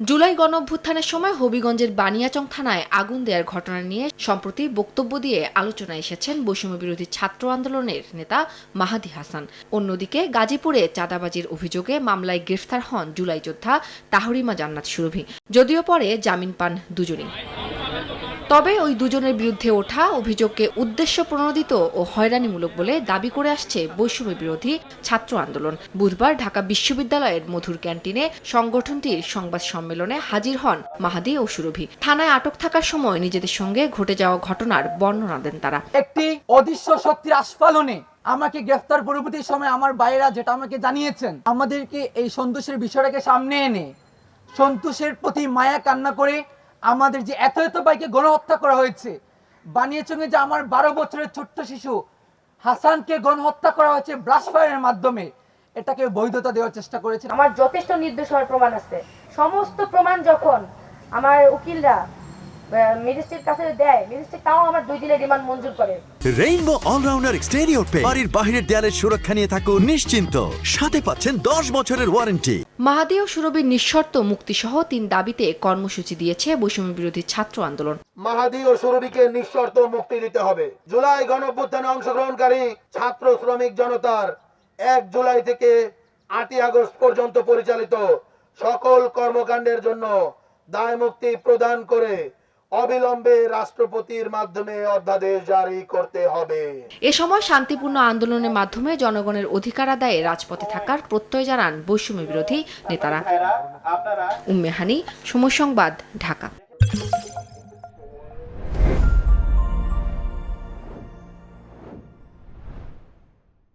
জুলাই গণঅভ্যুত্থানের সময় হবিগঞ্জের বানিয়াচং থানায় আগুন দেওয়ার ঘটনা নিয়ে সম্প্রতি বক্তব্য দিয়ে আলোচনায় এসেছেন বৈষম্য বিরোধী ছাত্র আন্দোলনের নেতা মাহাদী হাসান। অন্যদিকে গাজীপুরে চাঁদাবাজির অভিযোগে মামলায় গ্রেফতার হন জুলাই যোদ্ধা তাহরিমা জান্নাত সুরভি। যদিও পরে জামিন পান দুজনই। তবে ওই দুজনের বিরুদ্ধে ওঠা অভিযোগকে উদ্দেশ্য প্রণোদিত ও হয়রানিমূলক বলে দাবি করে আসছে বৈষম্য বিরোধী ছাত্র আন্দোলন। বুধবার ঢাকা বিশ্ববিদ্যালয়ের মধুর ক্যান্টিনে সংগঠনটির সংবাদ সম্মেলনে হাজির হন মাহাদী ও সুরভি। থানায় আটক থাকার সময় নিজেদের সঙ্গে ঘটে যাওয়া ঘটনার বর্ণনা দেন তারা। একটি অদৃশ্য শক্তির আস্ফালনে আমাকে গ্রেফতার পরবর্তী সময় আমার ভাইয়েরা যেটা আমাকে জানিয়েছেন, আমাদেরকে এই সন্তোষের বিষয়টাকে সামনে এনে সন্তোষের প্রতি মায়া কান্না করে আমাদের যে এত ভাইকে গণহত্যা করা হয়েছে, বানিয়াচংয়ে যে আমার 12 বছরের ছোট্ট শিশু হাসানকে গণহত্যা করা হয়েছে ব্রাশ ফায়ারের মাধ্যমে, এটাকে বৈধতা দেওয়ার চেষ্টা করেছে। আমার যথেষ্ট নির্দোষ হওয়ার প্রমাণ আছে। সমস্ত প্রমাণ যখন আমার উকিলরা ম্যাজিস্ট্রেট কাছে দেয়, ম্যাজিস্ট্রেট তাও আমার 2 দিনের রিমান্ড মঞ্জুর করে। রেইনবো অলরাউন্ডার এক্সটেরিয়র পেইন্ট বাড়ির বাহিরের দেয়ালের সুরক্ষা নিয়ে থাকুন নিশ্চিন্ত, সাথে পাচ্ছেন 10 বছরের ওয়ারেন্টি। মাহাদী ও সুরভির নিঃশর্ত মুক্তিসহ 3 দাবিতে কর্মসূচি দিয়েছে বৈষম্য বিরোধী ছাত্র আন্দোলন। মাহাদী ও সুরভিকে নিঃশর্ত মুক্তি দিতে হবে। জুলাই গণঅভ্যুত্থানে অংশগ্রহণকারী ছাত্র শ্রমিক জনতার 1 জুলাই থেকে 8 আগস্ট পর্যন্ত পরিচালিত সকল কর্মকাণ্ডের জন্য দায় মুক্তি প্রদান করে অবিলম্বে রাষ্ট্রপতির মাধ্যমে অধ্যাদেশ জারি করতে হবে। এ সময় শান্তিপূর্ণ আন্দোলনের মাধ্যমে জনগণের অধিকার আদায়ে রাজপথে থাকার প্রত্যয় জানান বৈষম্য বিরোধী নেতারা। উম্মে হানি, সময় সংবাদ, ঢাকা।